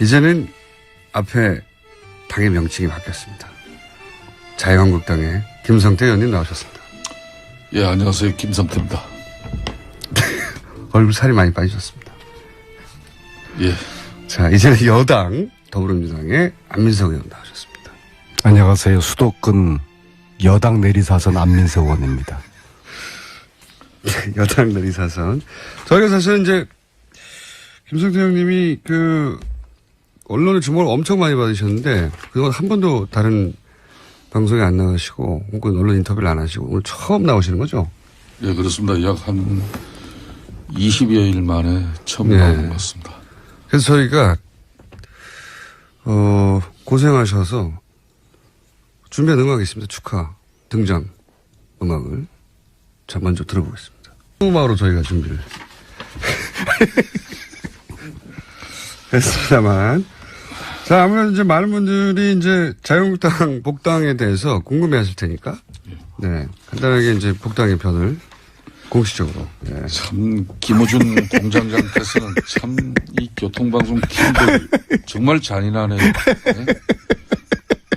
이제는 앞에 당의 명칭이 바뀌었습니다. 자유한국당의 김성태 의원님 나오셨습니다. 예, 안녕하세요. 김성태입니다. 얼굴 살이 많이 빠지셨습니다. 예. 자, 이제는 여당 더불어민주당의 안민석 의원 나오셨습니다. 안녕하세요. 수도권 여당 내리사선 안민석 의원입니다. 여당 내리사선. 저희가 사실은 이제 김성태 형님이 언론의 주목을 엄청 많이 받으셨는데 그동안 한 번도 다른 방송에 안 나가시고 혹은 언론 인터뷰를 안 하시고 오늘 처음 나오시는 거죠? 예, 그렇습니다. 약 한 20여일 만에 처음 나온 것 같습니다. 그래서 저희가 고생하셔서 준비한 음악이 있습니다. 축하 등장 음악을 자 먼저 들어보겠습니다. 음악으로 저희가 준비를 했습니다만 자 아무래도 이제 많은 분들이 이제 자유한국당 복당에 대해서 궁금해하실 테니까 네 간단하게 이제 복당의 편을 공식적으로 네. 참 김어준 공장장께서는 참 이 교통방송 팀들 정말 잔인하네요. 네?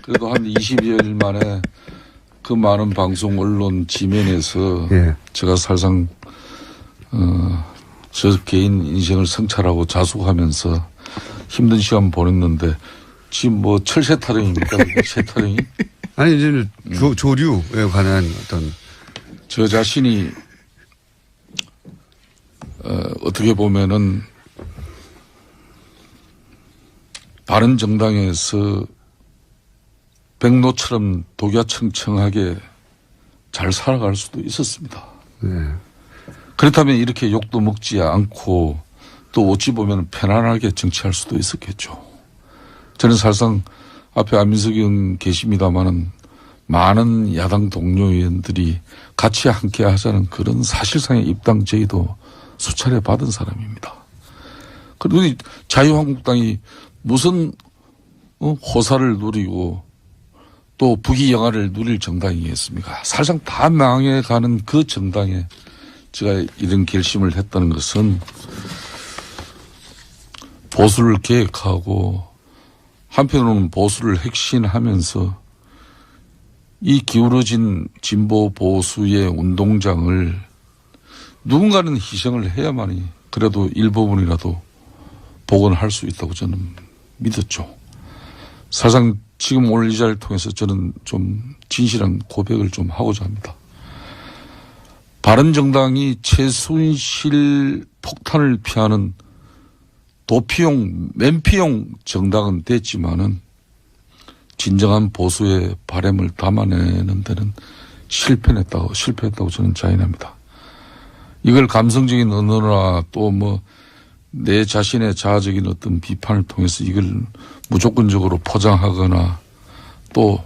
그래도 한 20여일 만에 그 많은 방송 언론 지면에서 제가 사실상 저 개인 인생을 성찰하고 자숙하면서 힘든 시간 보냈는데 지금 뭐 철새 타령입니까? 새 타령이? 아니 이제 조류에 관한 어떤 저 자신이 어떻게 보면은 바른정당에서 백로처럼 독야청청하게 잘 살아갈 수도 있었습니다. 네. 그렇다면 이렇게 욕도 먹지 않고 또 어찌 보면 편안하게 정치할 수도 있었겠죠. 저는 사실상 앞에 안민석 의원 계십니다마는 많은 야당 동료 의원들이 같이 함께 하자는 그런 사실상의 입당 제의도 수차례 받은 사람입니다. 그리고 자유한국당이 무슨 호사를 누리고 또 부귀영화를 누릴 정당이겠습니까? 사실상 다 망해가는 그 정당에 제가 이런 결심을 했다는 것은 보수를 계획하고 한편으로는 보수를 핵심하면서 이 기울어진 진보 보수의 운동장을 누군가는 희생을 해야만이 그래도 일부분이라도 복원할 수 있다고 저는 믿었죠. 사실상 지금 오늘 이 자리를 통해서 저는 좀 진실한 고백을 좀 하고자 합니다. 바른정당이 최순실 폭탄을 피하는 도피용, 맨피용 정당은 됐지만은 진정한 보수의 바람을 담아내는 데는 실패했다고 저는 자인합니다. 이걸 감성적인 언어나 또 내 자신의 자아적인 어떤 비판을 통해서 이걸 무조건적으로 포장하거나 또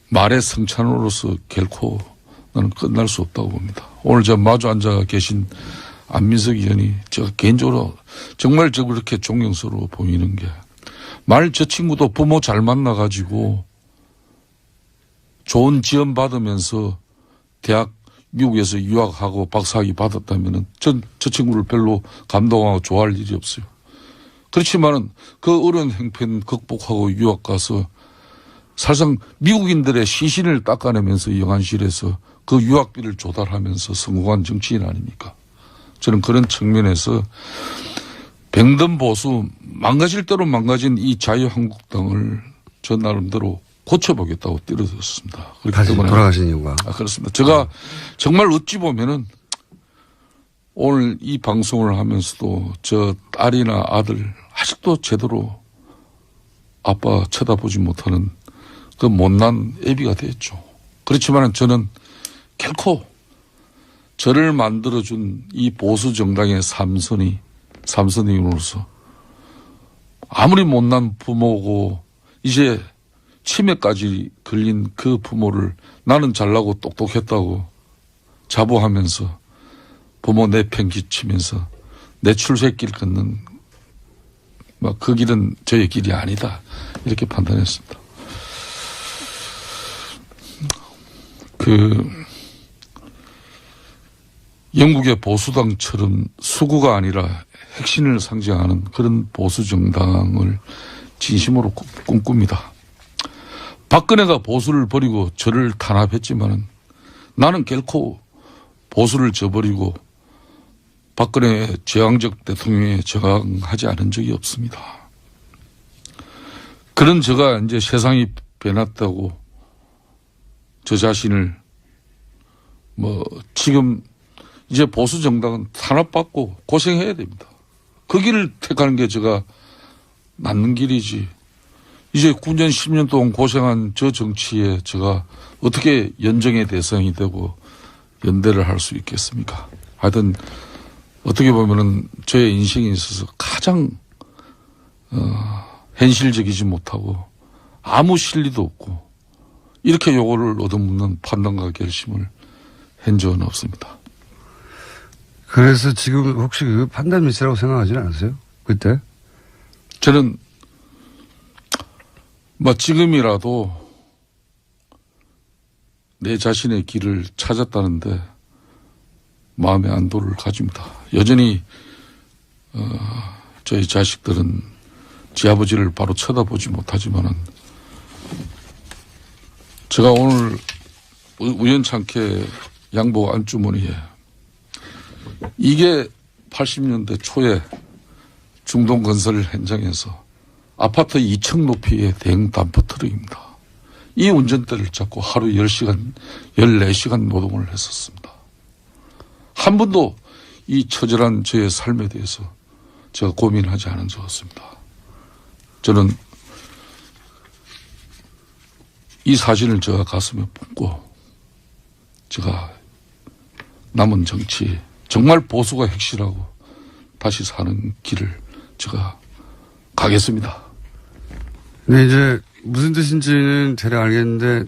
말의 성찬으로서 결코 나는 끝날 수 없다고 봅니다. 오늘 저 마주 앉아 계신 안민석 의원이 제가 개인적으로 정말 저 그렇게 존경스러워 보이는 게 말 저 친구도 부모 잘 만나가지고 좋은 지원 받으면서 대학 미국에서 유학하고 박사학위 받았다면은 저 친구를 별로 감동하고 좋아할 일이 없어요. 그렇지만은 그 어려운 형편 극복하고 유학 가서 사실상 미국인들의 시신을 닦아내면서 영안실에서 그 유학비를 조달하면서 성공한 정치인 아닙니까? 저는 그런 측면에서 병든 보수 망가질 대로 망가진 이 자유한국당을 저 나름대로 고쳐보겠다고 뛰어들었습니다. 다시 돌아가신 이유가? 그렇습니다. 제가 정말 어찌 보면은 오늘 이 방송을 하면서도 저 딸이나 아들 아직도 제대로 아빠 쳐다보지 못하는 그 못난 애비가 됐죠. 그렇지만 저는 결코 저를 만들어준 이 보수 정당의 삼선인으로서 아무리 못난 부모고 이제 치매까지 걸린 그 부모를 나는 잘나고 똑똑했다고 자부하면서 부모 내팽개치면서 내 출세길 걷는 그 길은 저의 길이 아니다 이렇게 판단했습니다. 영국의 보수당처럼 수구가 아니라 핵심을 상징하는 그런 보수 정당을 진심으로 꿈꿉니다. 박근혜가 보수를 버리고 저를 탄압했지만은 나는 결코 보수를 저버리고 박근혜 제왕적 대통령에 저항하지 않은 적이 없습니다. 그런 제가 이제 세상이 변했다고 저 자신을 지금 이제 보수 정당은 탄압받고 고생해야 됩니다. 그 길을 택하는 게 제가 낫는 길이지. 이제 9년 10년 동안 고생한 저 정치에 제가 어떻게 연정의 대상이 되고 연대를 할 수 있겠습니까? 하여튼 어떻게 보면은 저의 인생에 있어서 가장 현실적이지 못하고 아무 실리도 없고 이렇게 요거를 얻어먹는 판단과 결심을 한 적은 없습니다. 그래서 지금 혹시 그 판단 미스라고 생각하지는 않으세요? 그때? 저는 지금이라도 내 자신의 길을 찾았다는데 마음의 안도를 가집니다. 여전히 저희 자식들은 제 아버지를 바로 쳐다보지 못하지만은 제가 오늘 우연찮게 양복 안주머니에 이게 80년대 초에 중동건설 현장에서 아파트 2층 높이의 대형 덤프트럭입니다. 이 운전대를 잡고 하루 10시간, 14시간 노동을 했었습니다. 한 번도 이 처절한 저의 삶에 대해서 제가 고민하지 않은 적 없습니다. 저는 이 사진을 제가 가슴에 품고 제가 남은 정치 정말 보수가 핵실하고 다시 사는 길을 제가 가겠습니다. 네, 이제 무슨 뜻인지는 대략 알겠는데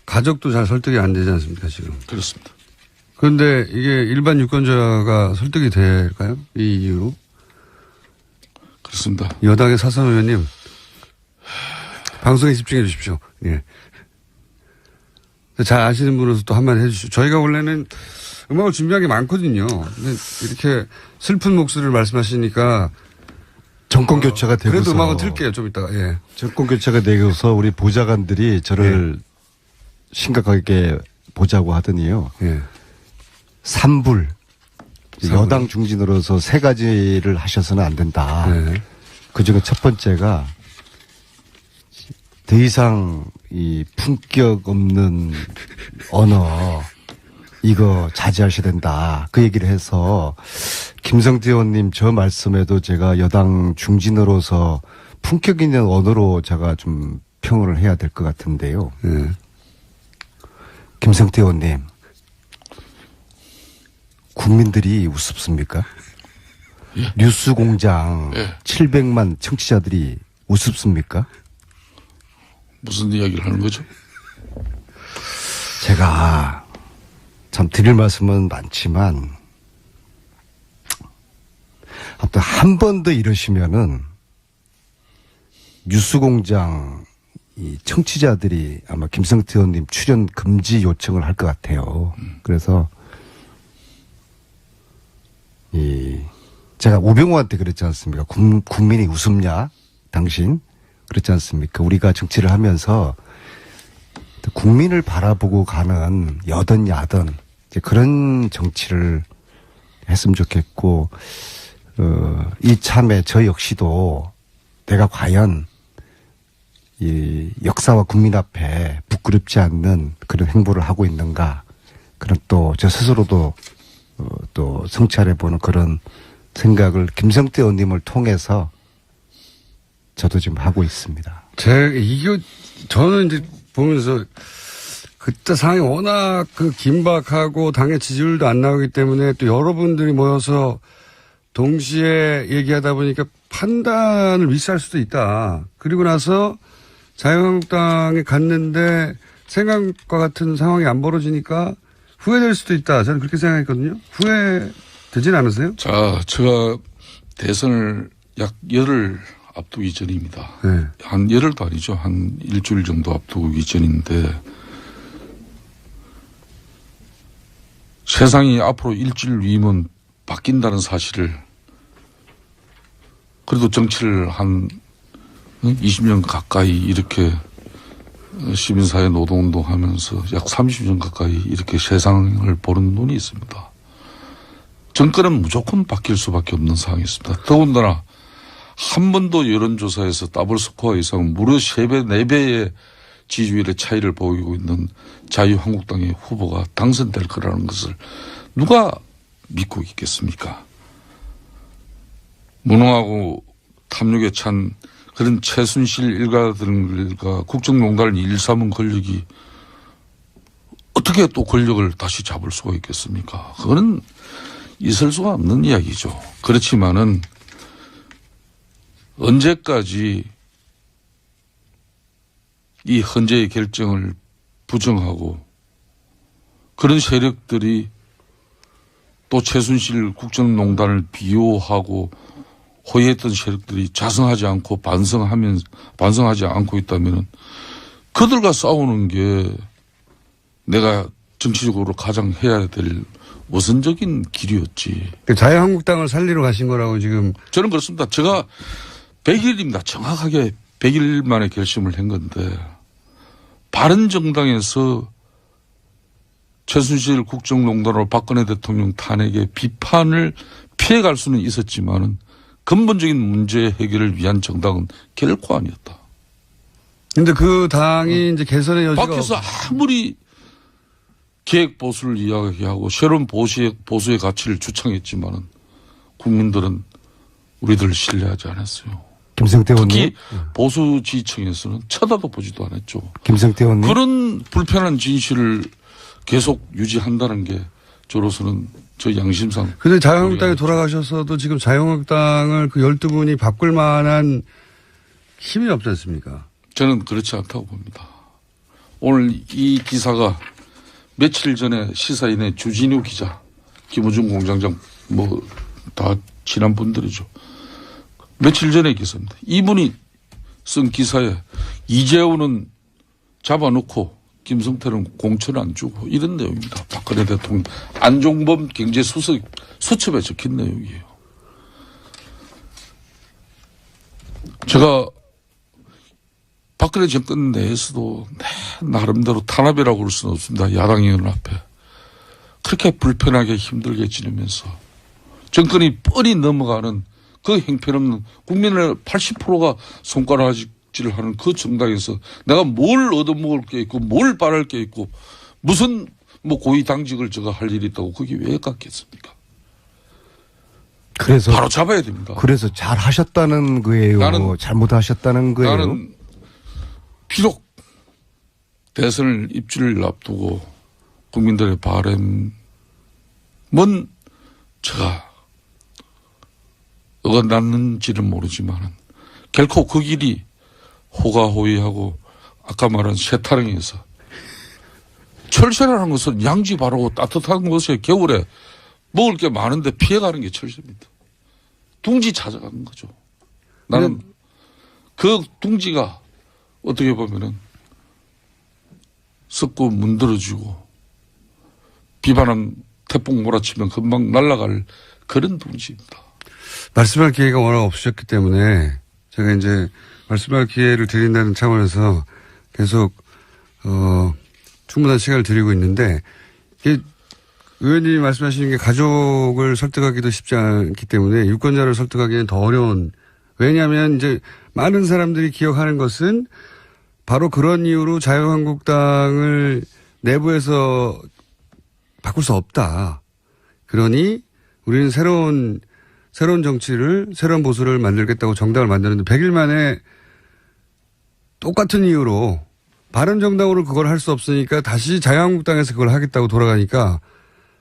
가족도 잘 설득이 안 되지 않습니까, 지금? 그렇습니다. 그런데 이게 일반 유권자가 설득이 될까요? 이 이유로? 그렇습니다. 여당의 사선 의원님, 방송에 집중해 주십시오. 예. 잘 아시는 분으로서 또 한마디 해주시죠. 저희가 원래는 음악을 준비한 게 많거든요. 근데 이렇게 슬픈 목소리를 말씀하시니까 정권 교체가 되고서 그래도 음악은 틀게요. 좀 이따가. 예. 정권 교체가 되고서 우리 보좌관들이 저를 심각하게 보자고 하더니요. 예. 삼불 여당 중진으로서 세 가지를 하셔서는 안 된다. 네. 그중에 첫 번째가 더 이상 이 품격 없는 언어 이거 자제하셔야 된다. 그 얘기를 해서 김성태 의원님 저 말씀에도 제가 여당 중진으로서 품격 있는 언어로 제가 좀 평을 해야 될 것 같은데요. 예. 김성태 의원님, 국민들이 우습습니까? 예. 뉴스공장 예. 700만 청취자들이 우습습니까? 무슨 이야기를 하는 거죠? 제가 참 드릴 말씀은 많지만 아무튼 한 번 더 이러시면은 뉴스공장 이 청취자들이 아마 김성태 의원님 출연 금지 요청을 할 것 같아요. 그래서 제가 우병우한테 그랬지 않습니까? 국민이 웃음냐? 당신? 그렇지 않습니까? 우리가 정치를 하면서 국민을 바라보고 가는 여든 야든 이제 그런 정치를 했으면 좋겠고, 이참에 저 역시도 내가 과연 이 역사와 국민 앞에 부끄럽지 않는 그런 행보를 하고 있는가, 그런 또 저 스스로도 또 성찰해보는 그런 생각을 김성태 의원님을 통해서 저도 지금 하고 있습니다. 저는 이제 보면서 그때 상황이 워낙 긴박하고 당의 지지율도 안 나오기 때문에 또 여러분들이 모여서 동시에 얘기하다 보니까 판단을 미스할 수도 있다. 그리고 나서 자유한국당에 갔는데 생각과 같은 상황이 안 벌어지니까 후회될 수도 있다. 저는 그렇게 생각했거든요. 후회되진 않으세요? 자, 제가 대선을 약 열흘 앞두기 전입니다. 네. 한 열흘도 아니죠. 한 일주일 정도 앞두기 전인데 세상이 앞으로 일주일 위면 바뀐다는 사실을 그래도 정치를 한 20년 가까이 이렇게 시민사회 노동운동 하면서 약 30년 가까이 이렇게 세상을 보는 눈이 있습니다. 정권은 무조건 바뀔 수밖에 없는 상황이 있습니다. 더군다나 한 번도 여론조사에서 더블 스코어 이상 무려 3배, 4배의 지지율의 차이를 보이고 있는 자유한국당의 후보가 당선될 거라는 것을 누가 믿고 있겠습니까? 무능하고 탐욕에 찬 그런 최순실 일가들과 국정농단을 일삼은 권력이 어떻게 또 권력을 다시 잡을 수가 있겠습니까? 그거는 있을 수가 없는 이야기죠. 그렇지만은 언제까지 이 헌재의 결정을 부정하고 그런 세력들이 또 최순실 국정농단을 비호하고 호의했던 세력들이 자성하지 않고 반성하지 않고 있다면 그들과 싸우는 게 내가 정치적으로 가장 해야 될 우선적인 길이었지. 자유한국당을 살리러 가신 거라고 지금. 저는 그렇습니다. 제가 100일입니다. 정확하게 100일 만에 결심을 한 건데 바른정당에서 최순실 국정농단으로 박근혜 대통령 탄핵의 비판을 피해갈 수는 있었지만은 근본적인 문제 해결을 위한 정당은 결코 아니었다. 근데 그 당이 이제 개선의 여지가. 밖에서 아무리 계획 보수를 이야기하고 새로운 보수의 가치를 주창했지만은 국민들은 우리들을 신뢰하지 않았어요. 김성태 의원님. 특히 보수 지지층에서는 쳐다도 보지도 않았죠. 김성태 의원님. 그런 불편한 진실을 계속 유지한다는 게 저로서는 저 양심상. 근데 자유한국당에 돌아가셔서도 지금 자유한국당을 그 12분이 바꿀 만한 힘이 없지 않습니까? 저는 그렇지 않다고 봅니다. 오늘 이 기사가 며칠 전에 시사인의 주진우 기자, 김우중 공장장 뭐 다 친한 분들이죠. 며칠 전에 기사입니다. 이분이 쓴 기사에 이재호는 잡아놓고 김성태는 공천 안 주고 이런 내용입니다. 박근혜 대통령 안종범 경제수첩에 적힌 내용이에요. 제가 박근혜 정권 내에서도 나름대로 탄압이라고 할 수는 없습니다. 야당 의원 앞에. 그렇게 불편하게 힘들게 지내면서 정권이 뻔히 넘어가는 그 형편없는 국민의 80%가 손가락질을 하는 그 정당에서 내가 뭘 얻어먹을 게 있고 뭘 바랄 게 있고 무슨 뭐 고위 당직을 제가 할 일이 있다고 거기 왜 갔겠습니까? 그래서 바로 잡아야 됩니다. 그래서 잘 하셨다는 거예요. 나는 잘못하셨다는 거예요. 나는 비록 대선을 입주를 앞두고 국민들의 바람은 제가 어긋났는지는 모르지만 결코 그 길이 호가호위하고 아까 말한 세타령에서 철새라는 것은 양지 바르고 따뜻한 곳에 겨울에 먹을 게 많은데 피해가는 게 철새입니다. 둥지 찾아가는 거죠. 나는 그 둥지가 어떻게 보면은 썩고 문드러지고 비바람 태풍 몰아치면 금방 날아갈 그런 둥지입니다. 말씀할 기회가 워낙 없으셨기 때문에 제가 이제 말씀할 기회를 드린다는 차원에서 계속 충분한 시간을 드리고 있는데 이게 의원님이 말씀하시는 게 가족을 설득하기도 쉽지 않기 때문에 유권자를 설득하기는 더 어려운. 왜냐하면 이제 많은 사람들이 기억하는 것은 바로 그런 이유로 자유한국당을 내부에서 바꿀 수 없다. 그러니 우리는 새로운 정치를, 새로운 보수를 만들겠다고 정당을 만드는데 100일 만에 똑같은 이유로 바른정당으로 그걸 할 수 없으니까 다시 자유한국당에서 그걸 하겠다고 돌아가니까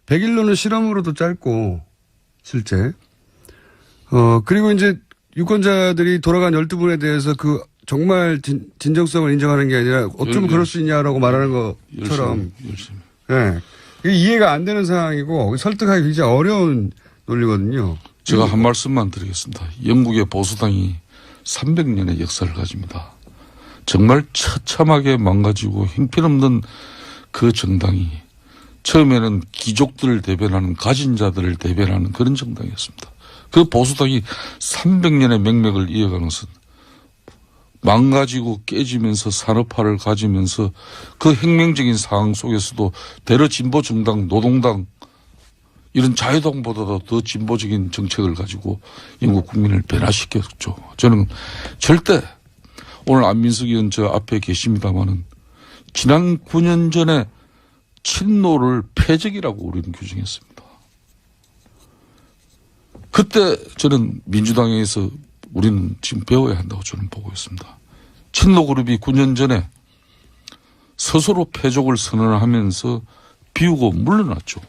100일로는 실험으로도 짧고 실제. 그리고 이제 유권자들이 돌아간 12분에 대해서 그 정말 진정성을 인정하는 게 아니라 어쩌면 그럴 수 있냐라고 말하는 것처럼. 열심히. 네. 이게 이해가 안 되는 상황이고 설득하기 굉장히 어려운 논리거든요. 제가 한 말씀만 드리겠습니다. 영국의 보수당이 300년의 역사를 가집니다. 정말 처참하게 망가지고 형편없는 그 정당이 처음에는 귀족들을 대변하는 가진 자들을 대변하는 그런 정당이었습니다. 그 보수당이 300년의 맥락을 이어가는 것은 망가지고 깨지면서 산업화를 가지면서 그 혁명적인 상황 속에서도 대러 진보 정당, 노동당 이런 자유당보다도 더 진보적인 정책을 가지고 영국 국민을 변화시켰죠. 저는 절대 오늘 안민석 의원 저 앞에 계십니다마는 지난 9년 전에 친노를 패적이라고 우리는 규정했습니다. 그때 저는 민주당에서 우리는 지금 배워야 한다고 저는 보고 있습니다. 친노 그룹이 9년 전에 스스로 패족을 선언하면서 비우고 물러났죠.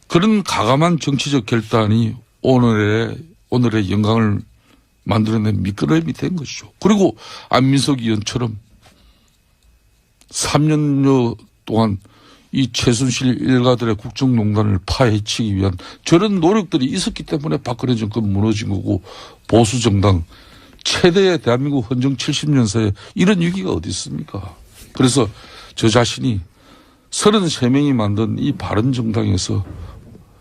그런 가감한 정치적 결단이 오늘의 영광을 만들어낸 미끄럼이 된 것이죠. 그리고 안민석 의원처럼 3년여 동안 이 최순실 일가들의 국정농단을 파헤치기 위한 저런 노력들이 있었기 때문에 박근혜 정권 무너진 거고 보수정당 최대의 대한민국 헌정 70년사에 이런 위기가 어디 있습니까? 그래서 저 자신이 33명이 만든 이 바른정당에서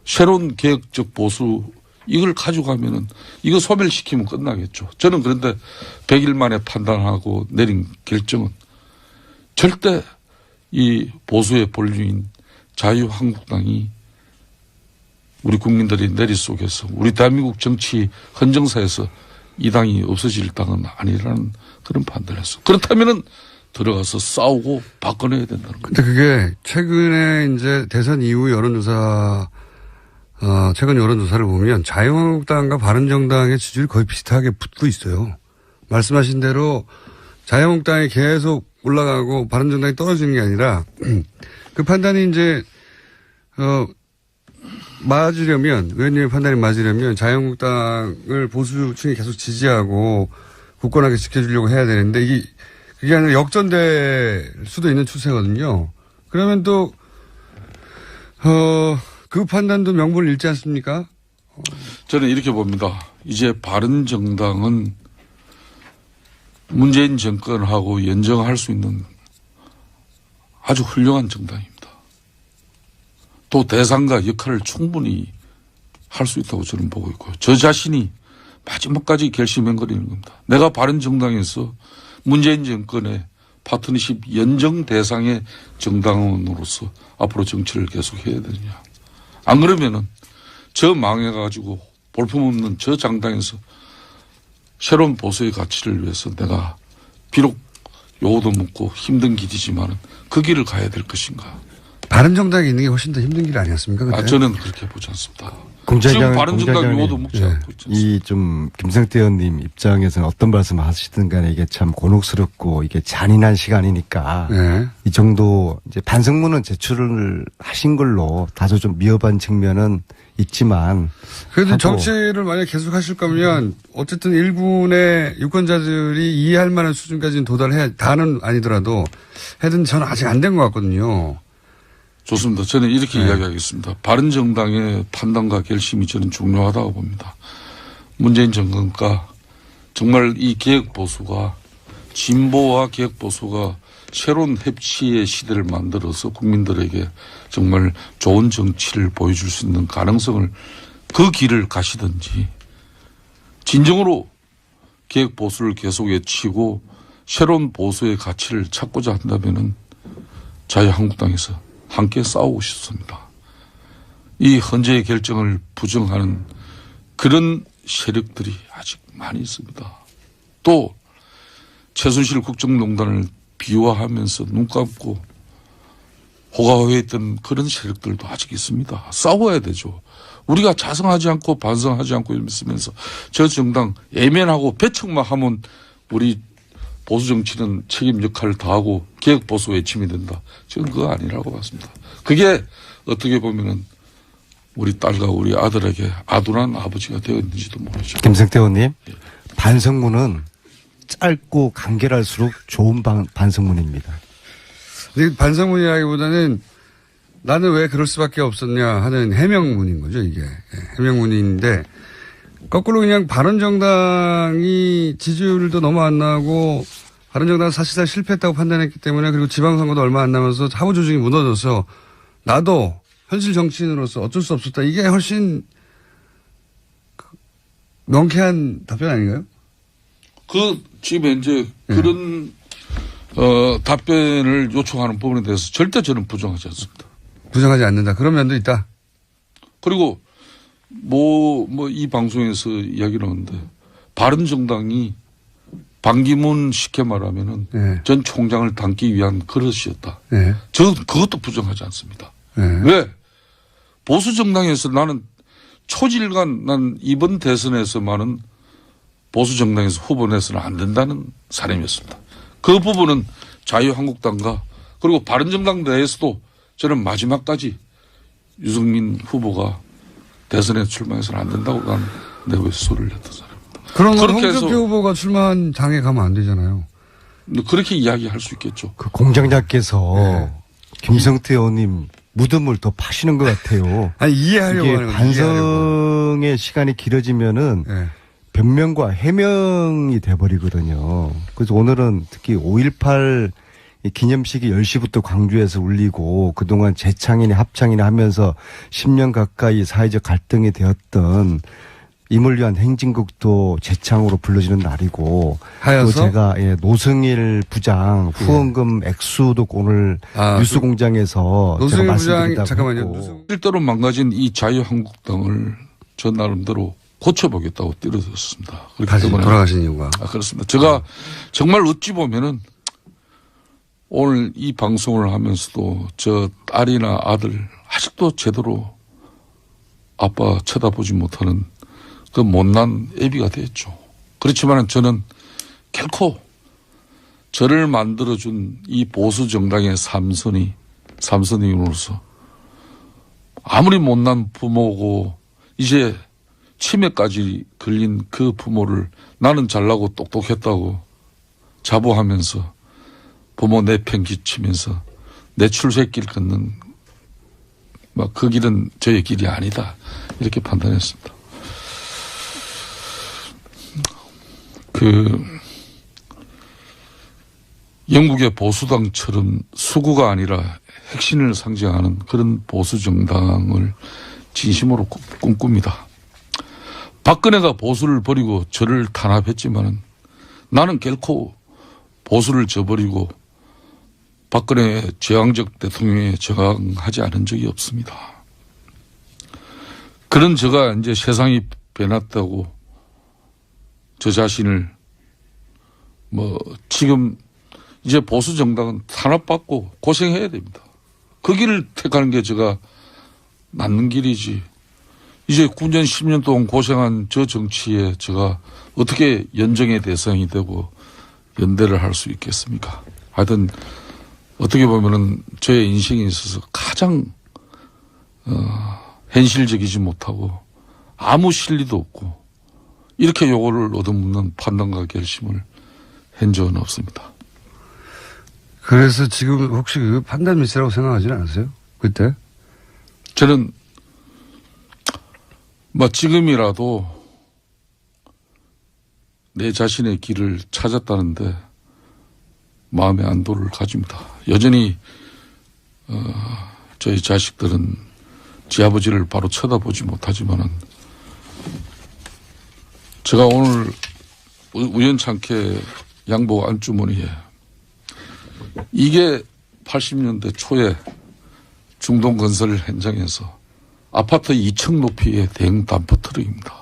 새로운 개혁적 보수 이걸 가져가면은 이거 소멸시키면 끝나겠죠. 저는 그런데 100일 만에 판단하고 내린 결정은 절대 이 보수의 본류인 자유한국당이 우리 국민들이 내리 속에서 우리 대한민국 정치 헌정사에서 이 당이 없어질 당은 아니라는 그런 판단을 했어. 그렇다면은 들어가서 싸우고 바꿔내야 된다는 거죠. 근데 그게 최근에 이제 대선 이후 최근 여론조사를 보면 자유한국당과 바른정당의 지지율이 거의 비슷하게 붙고 있어요. 말씀하신 대로 자유한국당이 계속 올라가고 바른정당이 떨어지는 게 아니라 그 판단이 이제 맞으려면 의원님의 판단이 맞으려면 자유한국당을 보수층이 계속 지지하고 굳건하게 지켜주려고 해야 되는데 그게 아니라 역전될 수도 있는 추세거든요. 그러면 또 그 판단도 명분을 잃지 않습니까? 저는 이렇게 봅니다. 이제 바른정당은 문재인 정권하고 연정할 수 있는 아주 훌륭한 정당입니다. 또 대상과 역할을 충분히 할 수 있다고 저는 보고 있고요. 저 자신이 마지막까지 결심해버리는 겁니다. 내가 바른정당에서 문재인 정권의 파트너십 연정 대상의 정당원으로서 앞으로 정치를 계속해야 되느냐. 안 그러면은 저 망해가지고 볼품없는 저 정당에서 새로운 보수의 가치를 위해서 내가 비록 요도 묻고 힘든 길이지만은 그 길을 가야 될 것인가. 바른정당에 있는 게 훨씬 더 힘든 길 아니었습니까? 그때? 저는 그렇게 보지 않습니다. 공장장, 지금 바른정당 요도 묻지 않고 있지 않습니까? 이 좀 김성태 의원님 입장에서는 어떤 말씀 하시든 간에 이게 참 곤혹스럽고 이게 잔인한 시간이니까 네. 이 정도 이제 반성문은 제출을 하신 걸로 다소 좀 미흡한 측면은 있지만 그래도 정치를 만약 계속 하실 거면 어쨌든 일군의 유권자들이 이해할 만한 수준까지는 도달해야 다는 아니더라도 해든 저는 아직 안 된 것 같거든요. 좋습니다. 저는 이렇게 이야기하겠습니다. 바른정당의 판단과 결심이 저는 중요하다고 봅니다. 문재인 정권과 정말 이 개혁보수가 진보와 개혁보수가 새로운 협치의 시대를 만들어서 국민들에게 정말 좋은 정치를 보여줄 수 있는 가능성을 그 길을 가시든지 진정으로 개혁보수를 계속 외치고 새로운 보수의 가치를 찾고자 한다면은 자유한국당에서 함께 싸우고 싶습니다. 이 헌재의 결정을 부정하는 그런 세력들이 아직 많이 있습니다. 또 최순실 국정농단을 비화하면서 눈 감고 호가호해했던 그런 세력들도 아직 있습니다. 싸워야 되죠. 우리가 자성하지 않고 반성하지 않고 이러면서 저 정당 애면하고 배척만 하면 우리 보수 정치는 책임 역할을 다하고 개혁 보수 외침이 된다. 저는 그거 아니라고 봤습니다. 그게 어떻게 보면은 우리 딸과 우리 아들에게 아둔한 아버지가 되었는지도 모르죠. 김성태 의원님 반성문은 짧고 간결할수록 좋은 반성문입니다. 근데 반성문이라기보다는 나는 왜 그럴 수밖에 없었냐 하는 해명문인 거죠, 이게. 해명문인데 거꾸로 그냥 바른정당이 지지율도 너무 안 나오고 바른정당은 사실상 실패했다고 판단했기 때문에 그리고 지방선거도 얼마 안 남아서 하부 조직이 무너져서 나도 현실 정치인으로서 어쩔 수 없었다. 이게 훨씬 명쾌한 답변 아닌가요? 지금 이제 그런, 답변을 요청하는 부분에 대해서 절대 저는 부정하지 않습니다. 부정하지 않는다. 그런 면도 있다. 그리고 이 방송에서 이야기를 하는데 바른정당이 반기문 쉽게 말하면은 네. 전 총장을 담기 위한 그릇이었다. 네. 저는 그것도 부정하지 않습니다. 네. 왜? 보수정당에서 나는 초질간 난 이번 대선에서만은 보수정당에서 후보 내서는 안 된다는 사람이었습니다. 그 부분은 자유한국당과 그리고 바른정당 내에서도 저는 마지막까지 유승민 후보가 대선에 출마해서는 안 된다고 난 내부에서 소리를 냈던 사람입니다. 그러면 그렇게 해서 홍준표 후보가 출마한 당에 가면 안 되잖아요. 그렇게 이야기할 수 있겠죠. 그 공장장께서 네. 김성태 의원님 무덤을 더 파시는 것 같아요. 아니, 이해하려고 이게 하는 거죠. 이해하려고. 반성의 시간이 길어지면은 네. 변명과 해명이 돼버리거든요. 그래서 오늘은 특히 5.18 기념식이 10시부터 광주에서 울리고 그동안 재창이나 합창이나 하면서 10년 가까이 사회적 갈등이 되었던 임을 위한 행진곡도 재창으로 불러지는 날이고 하여서? 또 제가 노승일 부장 후원금 액수도 오늘 뉴스공장에서 노승일 제가 부장이 말씀드린다고 잠깐만요. 했고. 실제로 망가진 이 자유한국당을 저 나름대로 고쳐보겠다고 뛰어들었습니다. 그렇기 다시 때문에 돌아가신 이유가. 그렇습니다. 제가 정말 어찌 보면은 오늘 이 방송을 하면서도 저 딸이나 아들 아직도 제대로 아빠 쳐다보지 못하는 그 못난 애비가 됐죠. 그렇지만 저는 결코 저를 만들어준 이 보수 정당의 삼선이로서 아무리 못난 부모고 이제 치매까지 걸린 그 부모를 나는 잘나고 똑똑했다고 자부하면서 부모 내팽개치면서 내 출세길 걷는 그 길은 저의 길이 아니다 이렇게 판단했습니다. 영국의 보수당처럼 수구가 아니라 핵심을 상징하는 그런 보수 정당을 진심으로 꿈꿉니다. 박근혜가 보수를 버리고 저를 탄압했지만은 나는 결코 보수를 저버리고 박근혜 제왕적 대통령에 저항하지 않은 적이 없습니다. 그런 제가 이제 세상이 변했다고 저 자신을 지금 이제 보수 정당은 탄압받고 고생해야 됩니다. 그 길을 택하는 게 제가 낫는 길이지. 이제 9년 10년 동안 고생한 저 정치에 제가 어떻게 연정의 대상이 되고 연대를 할 수 있겠습니까? 하여튼 어떻게 보면은 저의 인생에 있어서 가장 현실적이지 못하고 아무 실리도 없고 이렇게 요거를 얻어먹는 판단과 결심을 한 적은 없습니다. 그래서 지금 혹시 그 판단 미스라고 생각하지는 않으세요? 그때? 저는 지금이라도 내 자신의 길을 찾았다는데 마음의 안도를 가집니다. 여전히 저희 자식들은 지 아버지를 바로 쳐다보지 못하지만은 제가 오늘 우연찮게 양복 안주머니에 이게 80년대 초에 중동건설 현장에서 아파트 2층 높이의 대형 담퍼 트럭입니다.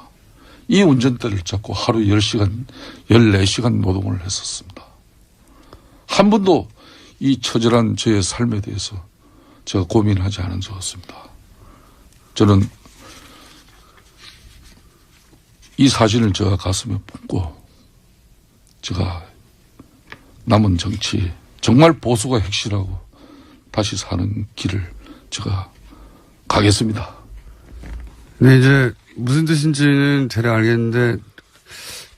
이 운전대를 잡고 하루 10시간, 14시간 노동을 했었습니다. 한 번도 이 처절한 저의 삶에 대해서 제가 고민하지 않은 적 없습니다. 저는 이 사진을 제가 가슴에 품고 제가 남은 정치 정말 보수가 핵심하고 다시 사는 길을 제가 가겠습니다. 네, 이제 무슨 뜻인지는 대략 알겠는데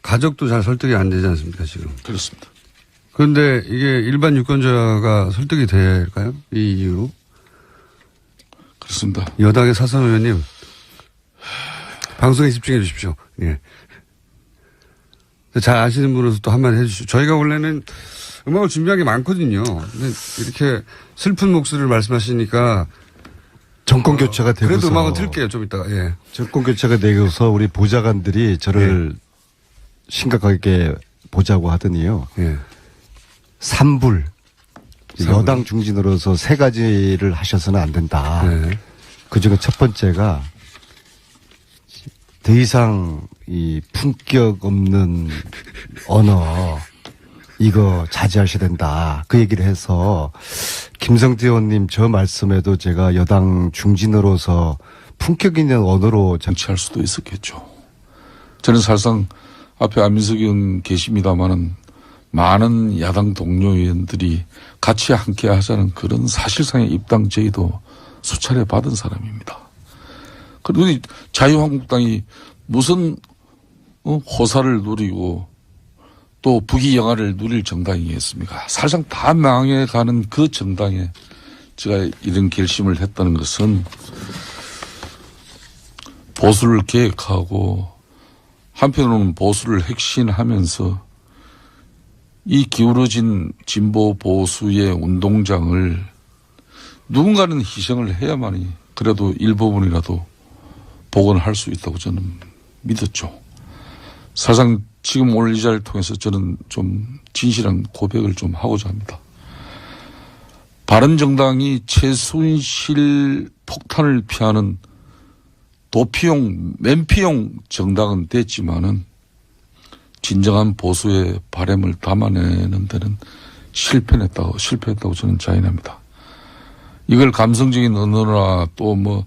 가족도 잘 설득이 안 되지 않습니까, 지금? 그렇습니다. 그런데 이게 일반 유권자가 설득이 될까요? 이 이유로? 그렇습니다. 여당의 사선 의원님, 방송에 집중해 주십시오. 예. 잘 아시는 분으로서 또 한마디 해주시죠. 저희가 원래는 음악을 준비한 게 많거든요. 근데 이렇게 슬픈 목소리를 말씀하시니까 정권 교체가 되고서 그래도 음악은 틀게요. 좀 이따가. 예. 정권 교체가 되고서 우리 보좌관들이 저를 심각하게 보자고 하더니요. 예. 삼불 여당 중진으로서 세 가지를 하셔서는 안 된다. 네. 그중에 첫 번째가 더 이상 이 품격 없는 언어 이거 자제하셔야 된다. 그 얘기를 해서 김성태 의원님 저 말씀에도 제가 여당 중진으로서 품격 있는 언어로 정치할 수도 있었겠죠. 저는 사실상 앞에 안민석 의원 계십니다마는 많은 야당 동료 의원들이 같이 함께 하자는 그런 사실상의 입당 제의도 수차례 받은 사람입니다. 그리고 자유한국당이 무슨 호사를 누리고 또 부귀영화를 누릴 정당이겠습니까? 사실상 다 망해가는 그 정당에 제가 이런 결심을 했다는 것은 보수를 계획하고 한편으로는 보수를 핵심하면서 이 기울어진 진보 보수의 운동장을 누군가는 희생을 해야만이 그래도 일부분이라도 복원할 수 있다고 저는 믿었죠. 사실상 지금 오늘 이 자리를 통해서 저는 좀 진실한 고백을 좀 하고자 합니다. 바른정당이 최순실 폭탄을 피하는 도피용, 맨피용 정당은 됐지만은 진정한 보수의 바람을 담아내는 데는 실패했다고 저는 자인합니다. 이걸 감성적인 언어나 또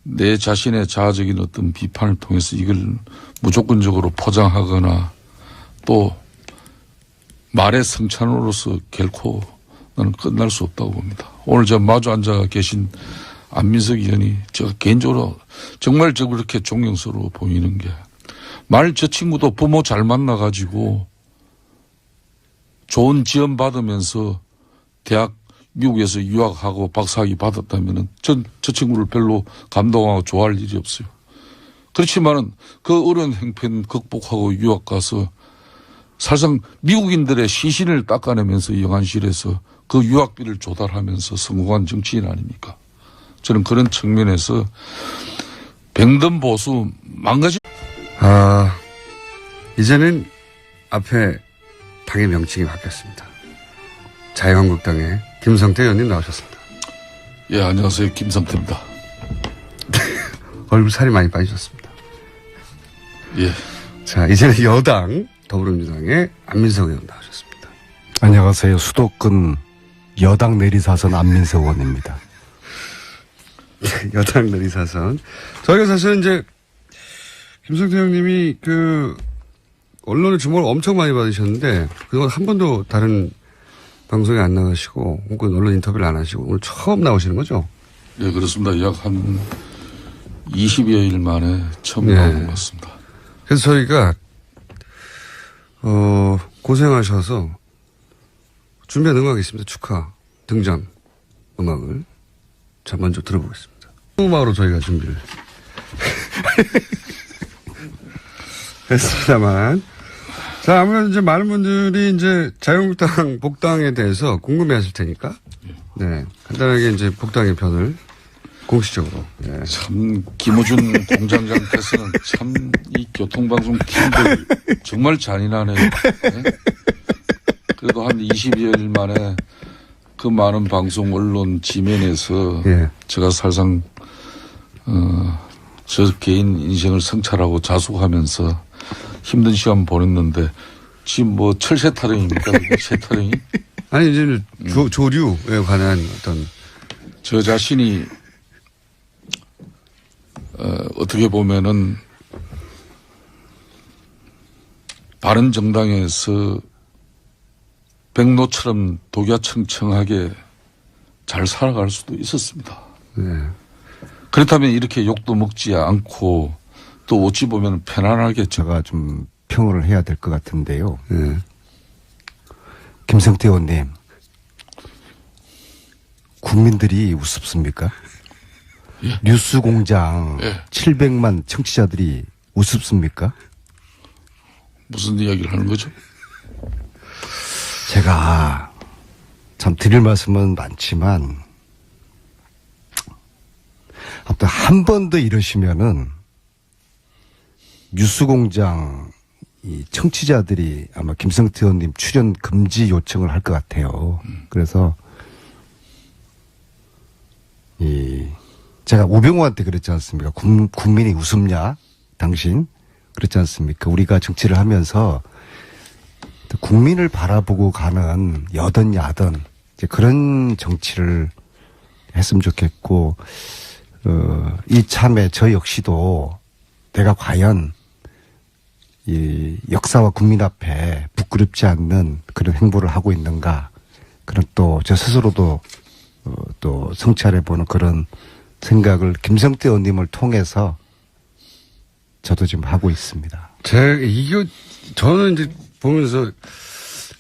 내 자신의 자아적인 어떤 비판을 통해서 이걸 무조건적으로 포장하거나 또 말의 성찬으로서 결코 나는 끝날 수 없다고 봅니다. 오늘 저 마주 앉아 계신 안민석 의원이 제가 개인적으로 정말 저 그렇게 존경스러워 보이는 게 말 저 친구도 부모 잘 만나가지고 좋은 지원 받으면서 대학 미국에서 유학하고 박사학위 받았다면은 저 친구를 별로 감동하고 좋아할 일이 없어요. 그렇지만은 그 어려운 형편 극복하고 유학 가서 사실상 미국인들의 시신을 닦아내면서 영안실에서 그 유학비를 조달하면서 성공한 정치인 아닙니까? 저는 그런 측면에서 병든 보수 망가지. 이제는 앞에 당의 명칭이 바뀌었습니다. 자유한국당의 김성태 의원님 나오셨습니다. 예, 안녕하세요. 김성태입니다. 얼굴 살이 많이 빠지셨습니다. 예. 자, 이제는 여당 더불어민주당의 안민석 의원 나오셨습니다. 안녕하세요. 수도권 여당 내리사선 안민석 의원입니다. 여당 내리사선. 저희가 사실은 이제 김성태 형님이 언론의 주목을 엄청 많이 받으셨는데 그동안 한 번도 다른 방송에 안 나가시고 혹은 언론 인터뷰를 안 하시고 오늘 처음 나오시는 거죠? 네, 그렇습니다. 약 한 20여일 만에 처음 나온 것 같습니다. 그래서 저희가 고생하셔서 준비한 음악이 있습니다. 축하 등장 음악을 자 먼저 들어보겠습니다. 음악으로 저희가 준비를 했습니다만 자 아무래도 이제 많은 분들이 이제 자유한국당 복당에 대해서 궁금해하실 테니까 네 간단하게 이제 복당의 편을 공식적으로 참 김어준 공장장께서는 참 이 교통방송 팀들 정말 잔인하네요. 네? 그래도 한 20여일 만에 그 많은 방송 언론 지면에서 제가 사실상 저 개인 인생을 성찰하고 자숙하면서 힘든 시간 보냈는데 지금 철새 타령입니까? 새 타령이? 아니 이제 조류에 관한 어떤 저 자신이 어떻게 보면은 바른정당에서 백로처럼 독야청청하게 잘 살아갈 수도 있었습니다. 네. 그렇다면 이렇게 욕도 먹지 않고 또 어찌 보면 편안하게 제가 좀 평을 해야 될 것 같은데요. 네. 김성태 의원님, 국민들이 우습습니까? 예. 뉴스공장 예. 700만 청취자들이 우습습니까? 무슨 이야기를 하는 거죠? 제가 참 드릴 말씀은 많지만 아무튼 한 번 더 이러시면은 뉴스공장 이 청취자들이 아마 김성태 의원님 출연 금지 요청을 할 것 같아요. 그래서 제가 우병우한테 그랬지 않습니까? 국민이 웃음냐? 당신? 그렇지 않습니까? 우리가 정치를 하면서 국민을 바라보고 가는 여든 야든 이제 그런 정치를 했으면 좋겠고, 이참에 저 역시도 내가 과연 이 역사와 국민 앞에 부끄럽지 않는 그런 행보를 하고 있는가, 그런 또 저 스스로도 또 성찰해보는 그런 생각을 김성태 의원님을 통해서 저도 지금 하고 있습니다. 저는 이제 보면서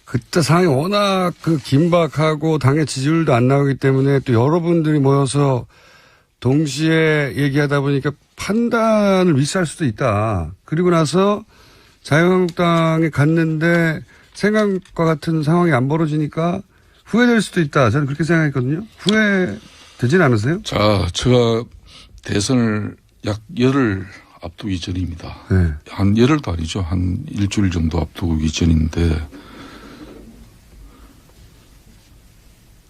그때 상황이 워낙 긴박하고 당의 지지율도 안 나오기 때문에 또 여러분들이 모여서 동시에 얘기하다 보니까 판단을 미스할 수도 있다. 그리고 나서 자유한국당에 갔는데 생각과 같은 상황이 안 벌어지니까 후회될 수도 있다. 저는 그렇게 생각했거든요. 후회되진 않으세요? 자, 제가 대선을 약 열흘 앞두기 전입니다. 네. 한 열흘도 아니죠. 한 일주일 정도 앞두기 전인데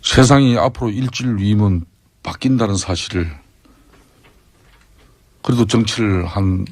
세상이 앞으로 일주일 뒤면 바뀐다는 사실을 그래도 정치를 한